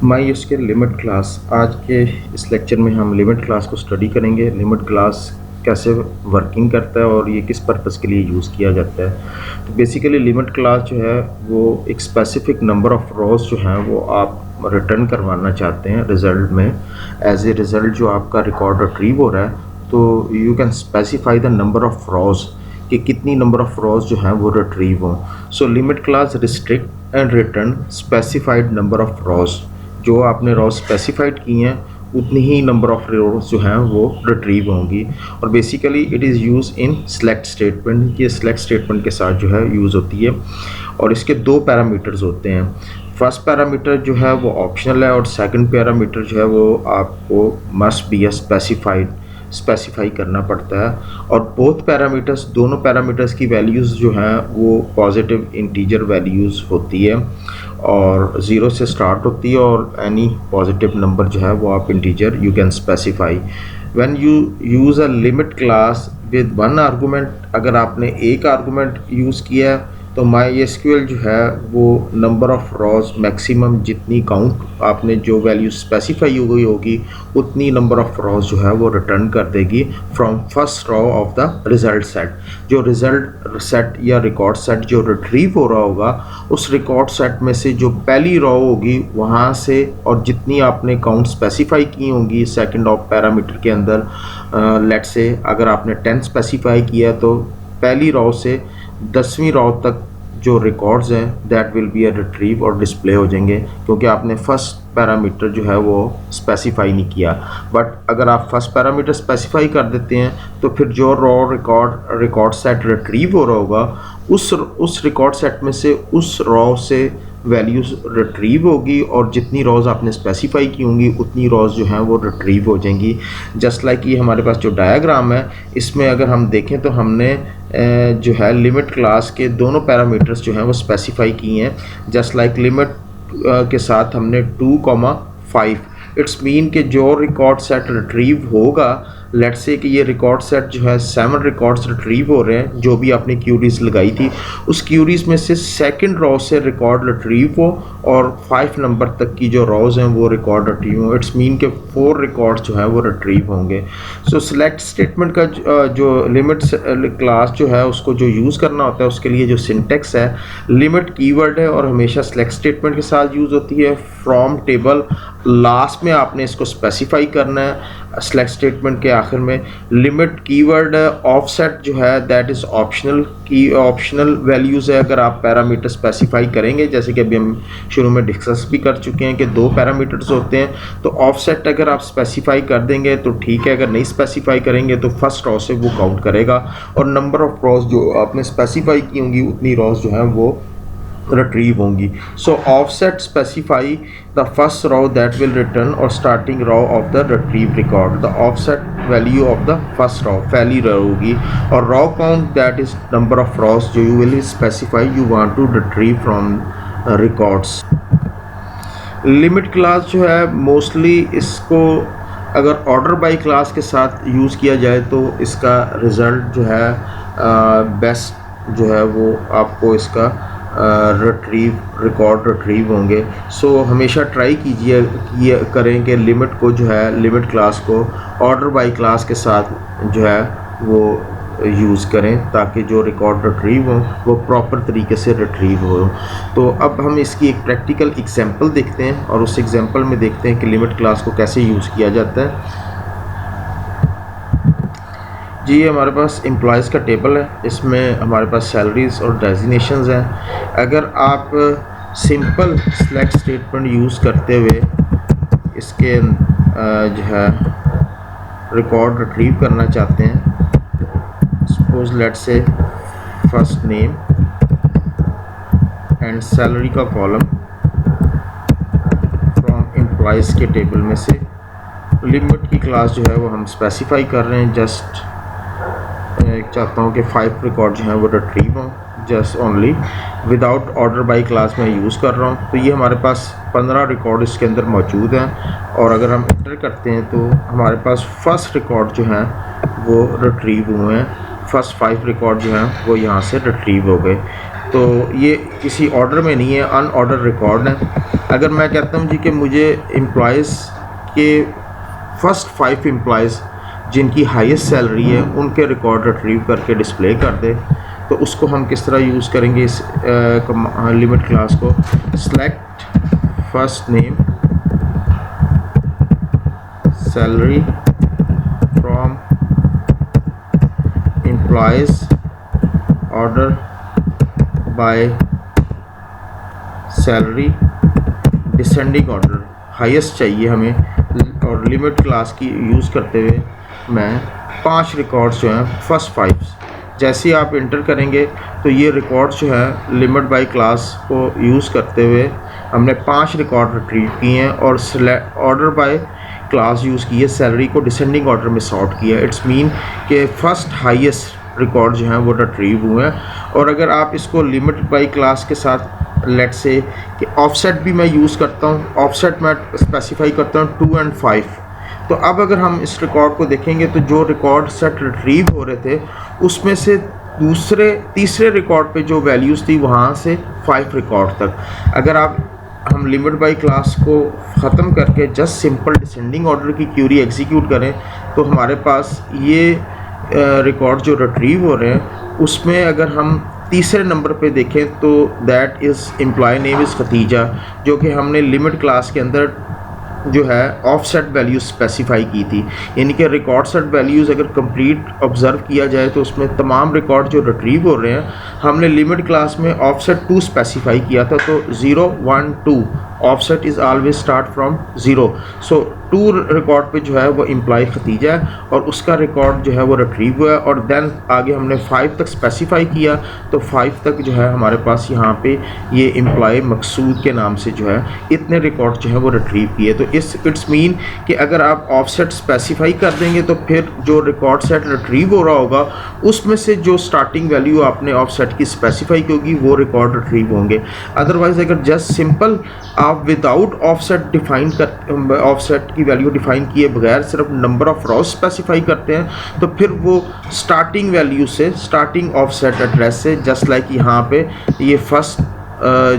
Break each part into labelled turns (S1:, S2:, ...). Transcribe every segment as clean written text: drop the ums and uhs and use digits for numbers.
S1: My SQL limit class. आज के इस लेक्चर में हम लिमिट क्लास को स्टडी करेंगे। लिमिट क्लास कैसे वर्किंग करता है और ये किस पर्पज़ के लिए यूज़ किया जाता है। तो बेसिकली लिमिट क्लास जो है वो एक स्पेसिफिक नंबर ऑफ़ रोज़ जो हैं वो आप रिटर्न करवाना चाहते हैं रिज़ल्ट में। एज ए रिज़ल्ट जो आपका रिकॉर्ड रिट्रीव हो रहा है तो you can specify the number of rows कि कितनी नंबर ऑफ़ रोज़ जो हैं वो रिट्रीव हों। So limit clause restrict and return specified number of rows. जो आपने रॉ स्पेसिफाइड की हैं उतनी ही नंबर ऑफ़ रोज जो हैं वो रिट्रीव होंगी। और basically it is use in select statement. ये सेलेक्ट स्टेटमेंट के साथ जो है यूज़ होती है और इसके दो पैरामीटर्स होते हैं। फर्स्ट पैरामीटर जो है वो ऑप्शनल है और सेकंड पैरामीटर जो है वो आपको मस्ट बी स्पेसिफाई करना पड़ता है। और बोथ पैरामीटर्स, दोनों पैरामीटर्स की वैल्यूज़ जो हैं वो पॉजिटिव इंटीजर वैल्यूज़ होती है और ज़ीरो से स्टार्ट होती है और एनी पॉजिटिव नंबर जो है वो आप integer you can specify. When you use a limit class with one argument, अगर आपने एक आर्गूमेंट यूज़ किया है तो माई एसक्यूएल जो है वो नंबर ऑफ़ रॉज मैक्सिमम जितनी काउंट आपने जो वैल्यू स्पेसिफाई हो गई होगी उतनी नंबर ऑफ़ रॉज जो है वो रिटर्न कर देगी from first raw of the result set. जो रिज़ल्ट सेट या रिकॉर्ड सेट जो रिट्रीव हो रहा होगा उस रिकॉर्ड सेट में से जो पहली रॉ होगी वहाँ से, और जितनी आपने काउंट स्पेसिफाई की होंगी सेकंड ऑफ पैरामीटर के अंदर, लेट से अगर आपने 10 स्पेसिफाई किया तो पहली रॉ से 10वीं रॉ तक जो रिकॉर्ड्स हैं that will be a retrieve और डिस्प्ले हो जाएंगे, क्योंकि आपने फर्स्ट पैरामीटर जो है वो स्पेसिफाई नहीं किया। बट अगर आप फर्स्ट पैरामीटर स्पेसिफाई कर देते हैं तो फिर जो रॉ रिकॉर्ड सेट रिट्रीव हो रहा होगा उस रिकॉर्ड सेट में से उस रॉ से वैल्यूज़ रिट्रीव होगी और जितनी रॉज आपने स्पेसिफाई की होंगी उतनी रॉज जो हैं वो रिट्रीव हो जाएंगी। जस्ट लाइक ये हमारे पास जो डायग्राम है इसमें अगर हम देखें तो हमने जो है लिमिट क्लास के दोनों पैरामीटर्स जो हैं वो स्पेसिफाई किए हैं। जस्ट लाइक लिमिट के साथ हमने 2,5 इट्स मीन कि जो रिकॉर्ड सेट रिट्रीव होगा, लेट्स से कि ये रिकॉर्ड सेट जो है 7 रिकॉर्ड्स रिट्रीव हो रहे हैं जो भी आपने क्यूरीज लगाई थी, उस क्यूरीज में से सेकंड रॉ से रिकॉर्ड रिट्रीव हो और 5 नंबर तक की जो रॉज हैं वो रिकॉर्ड रिट्रीव हो। इट्स मीन के 4 रिकॉर्ड्स जो है वो रिट्रीव होंगे। सो सिलेक्ट स्टेटमेंट का जो लिमिट क्लास जो है उसको जो यूज़ करना होता है उसके लिए जो सिंटेक्स है, लिमिट कीवर्ड है और हमेशा सिलेक्ट स्टेटमेंट के साथ यूज़ होती है। फ्रॉम टेबल लास्ट में आपने इसको स्पेसिफाई करना है, सेलेक्ट स्टेटमेंट के आखिर में लिमिट कीवर्ड है। ऑफसेट जो है दैट इज़ ऑप्शनल वैल्यूज़ है। अगर आप पैरामीटर स्पेसिफाई करेंगे, जैसे कि अभी हम शुरू में डिस्कस भी कर चुके हैं कि 2 पैरामीटर्स होते हैं, तो ऑफसेट अगर आप स्पेसिफाई कर देंगे तो ठीक है, अगर नहीं स्पेसिफाई करेंगे तो फर्स्ट रॉ से वो काउंट करेगा और नंबर ऑफ रॉज जो आपने स्पेसिफाई की होंगी उतनी रॉज जो हैं वो रिट्रीव होंगी। So offset specify the first row that will return और starting row of the retrieve record. The offset value of the first row पहली रॉ होगी और row count that is number of rows जो you will specify you want to retrieve from records. Limit clause जो है mostly इसको अगर order by class के साथ यूज़ किया जाए तो इसका रिज़ल्ट जो है बेस्ट जो है वो आपको इसका रिकॉर्ड रिट्रीव होंगे। सो हमेशा ट्राई कीजिए करें कि लिमिट को जो है लिमिट क्लास को ऑर्डर बाय क्लास के साथ जो है वो यूज़ करें ताकि जो रिकॉर्ड रिट्रीव हो वो प्रॉपर तरीके से रिट्रीव हो। तो अब हम इसकी एक प्रैक्टिकल एग्जांपल देखते हैं और उस एग्जांपल में देखते हैं कि लिमिट क्लास को कैसे यूज़ किया जाता है। जी, हमारे पास एम्प्लॉयज़ का टेबल है, इसमें हमारे पास सैलरीज़ और डेजिग्नेशंस हैं। अगर आप सिंपल सेलेक्ट स्टेटमेंट यूज़ करते हुए इसके जो है रिकॉर्ड रिट्रीव करना चाहते हैं, सपोज लेट से फर्स्ट नेम एंड सैलरी का कॉलम फ्रॉम एम्प्लॉयज़ के टेबल में से लिमिट की क्लास जो है वो हम स्पेसिफाई कर रहे हैं। जस्ट चाहता हूँ कि 5 रिकॉर्ड जो हैं वो रिट्रीव हों, just only without order by class में यूज़ कर रहा हूँ। तो ये हमारे पास 15 रिकॉर्ड इसके अंदर मौजूद हैं और अगर हम एंटर करते हैं तो हमारे पास फर्स्ट रिकॉर्ड जो हैं वो रिट्रीव हुए हैं, फर्स्ट 5 रिकॉर्ड जो हैं वो यहाँ से रिट्रीव हो गए। तो ये किसी ऑर्डर में नहीं है, अनऑर्डर रिकॉर्ड है। अगर मैं कहता हूँ जी कि मुझे एम्प्लॉयज़ के फर्स्ट 5 एम्प्लॉयज़ जिनकी हाईएस्ट सैलरी है उनके रिकॉर्ड रिट्रीव करके डिस्प्ले कर दे, तो उसको हम किस तरह यूज़ करेंगे इस लिमिट क्लास को। Select first name salary from employees order by salary descending order, highest चाहिए हमें। और लिमिट क्लास की यूज़ करते हुए मैं 5 रिकॉर्ड्स जो हैं फर्स्ट 5 जैसे ही आप इंटर करेंगे तो ये रिकॉर्ड्स जो है लिमिट बाय क्लास को यूज़ करते हुए हमने 5 रिकॉर्ड रिट्रीव किए हैं और ऑर्डर बाय क्लास यूज़ की है, सैलरी को डिसेंडिंग ऑर्डर में सॉर्ट किया है। इट्स मीन कि फर्स्ट हाईएस्ट रिकॉर्ड जो हैं वो रिट्रीव हुए हैं। और अगर आप इसको लिमिट बाय क्लास के साथ लेट्स से कि ऑफसेट भी मैं यूज़ करता हूँ, ऑफसेट मैं स्पेसिफाई करता हूँ 2 और 5। तो अब अगर हम इस रिकॉर्ड को देखेंगे तो जो रिकॉर्ड सेट रिट्रीव हो रहे थे उसमें से तीसरे रिकॉर्ड पे जो वैल्यूज़ थी वहाँ से 5 रिकॉर्ड तक, अगर हम लिमिट बाय क्लास को ख़त्म करके जस्ट सिंपल डिसेंडिंग ऑर्डर की क्यूरी एग्जीक्यूट करें तो हमारे पास ये रिकॉर्ड जो रिट्रीव हो रहे हैं उसमें अगर हम तीसरे नंबर पे देखें तो that is employee name is Khatija, जो कि हमने लिमिट क्लास के अंदर जो है ऑफसेट वैल्यूज़ स्पेसिफाई की थी। यानी कि रिकॉर्ड सेट वैल्यूज़ अगर कंप्लीट ऑब्ज़र्व किया जाए तो उसमें तमाम रिकॉर्ड जो रिट्रीव हो रहे हैं हमने लिमिट क्लास में ऑफसेट 2 स्पेसिफाई किया था, तो 0 1 2 offset is always start from 0। So 2 record पे जो है वो एम्प्लॉय खतीजा है और उसका रिकॉर्ड जो है वो रिट्रीव हुआ है। और देन आगे हमने 5 तक स्पेसिफाई किया तो 5 तक जो है हमारे पास यहाँ पे ये एम्प्लॉय मकसूद के नाम से जो है इतने रिकॉर्ड जो है वो रिट्रीव किए। तो इट्स मीन कि अगर आप ऑफसेट स्पेसिफाई कर देंगे तो फिर जो रिकॉर्ड सेट रिट्रीव हो रहा होगा उसमें से जो स्टार्टिंग वैल्यू आपने ऑफसेट की स्पेसिफाई की होगी वो रिकॉर्ड रिट्रीव होंगे। अदरवाइज़ अगर जस्ट सिंपल आप विदाउट ऑफसेट डिफाइन कर ऑफसेट की वैल्यू डिफाइन किए बगैर सिर्फ नंबर ऑफ रॉज स्पेसिफाई करते हैं तो फिर वो स्टार्टिंग वैल्यू से स्टार्टिंग ऑफसेट एड्रेस से जस्ट लाइक यहाँ पे ये फर्स्ट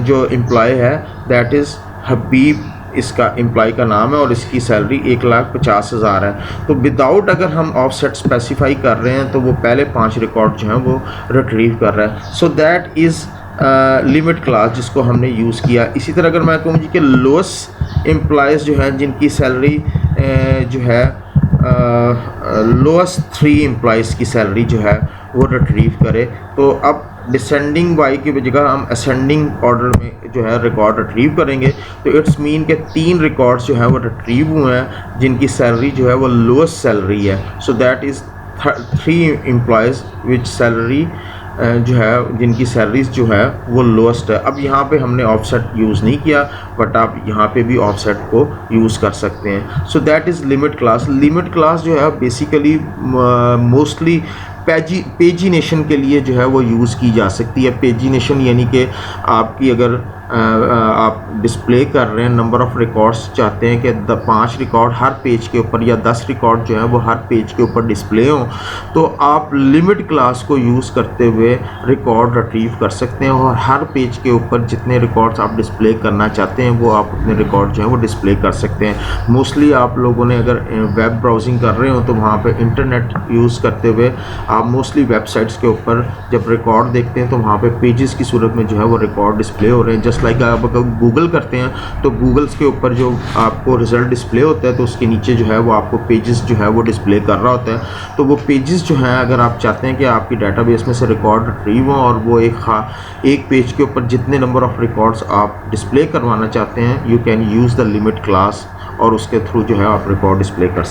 S1: जो एम्प्लॉय है दैट इज़ हबीब, इसका एम्प्लॉय का नाम है और इसकी सैलरी 1,50,000 है। तो विदाउट अगर हम ऑफसेट स्पेसिफाई कर रहे हैं तो वो पहले 5 रिकॉर्ड जो हैं वो रिट्रीव कर रहा है। So that is limit class जिसको हमने यूज़ किया। इसी तरह अगर मैं कहूँ जी कि लोएस्ट एम्प्लॉयज़ जो हैं जिनकी सैलरी जो है लोएस्ट 3 एम्प्लॉयज़ की सैलरी जो है वो रिट्रीव करे, तो अब डिसेंडिंग बाई की जगह हम असेंडिंग ऑर्डर में जो है रिकॉर्ड रिट्रीव करेंगे। तो इट्स मीन के 3 रिकॉर्ड्स जो है वो रिट्रीव हुए हैं जिनकी सैलरी जो है वो लोएस्ट सैलरी है। So that is 3 employees which salary जो है जिनकी सैलरीज जो है वो लोएस्ट है। अब यहाँ पे हमने ऑफसेट यूज़ नहीं किया बट आप यहाँ पे भी ऑफसेट को यूज़ कर सकते हैं। So that is limit class. Limit clause जो है बेसिकली मोस्टली पेजिनेशन के लिए जो है वो यूज़ की जा सकती है। पेजिनेशन यानी कि आपकी अगर आप डिस्प्ले कर रहे हैं नंबर ऑफ़ रिकॉर्ड्स, चाहते हैं कि 5 रिकॉर्ड हर पेज के ऊपर या 10 रिकॉर्ड जो है वो हर पेज के ऊपर डिस्प्ले हों, तो आप लिमिट क्लास को यूज़ करते हुए रिकॉर्ड रिट्रीव कर सकते हैं और हर पेज के ऊपर जितने रिकॉर्ड्स आप डिस्प्ले करना चाहते हैं वो आप अपने रिकॉर्ड जो है वो डिस्प्ले कर सकते हैं। मोस्टली आप लोगों ने अगर वेब ब्राउजिंग कर रहे हो तो वहाँ पे इंटरनेट यूज़ करते हुए आप मोस्टली वेबसाइट्स के ऊपर जब रिकॉर्ड देखते हैं तो वहाँ पे पेजेस की सूरत में जो है वो रिकॉर्ड डिस्प्ले हो रहे हैं। जस्ट लाइक आप अगर गूगल करते हैं तो गूगल्स के ऊपर जो आपको रिज़ल्ट डिस्प्ले होता है तो उसके नीचे जो है वो आपको पेजेस जो है वो डिस्प्ले कर रहा होता है। तो वो पेजेस जो हैं अगर आप चाहते हैं कि आपकी डाटाबेस में से रिकॉर्ड रिट्रीव हों और वो एक पेज के ऊपर जितने नंबर ऑफ़ रिकॉर्ड्स आप डिस्प्ले करवाना चाहते हैं, you can use the limit class और उसके थ्रू जो है आप रिकॉर्ड डिस्प्ले कर सकते हैं।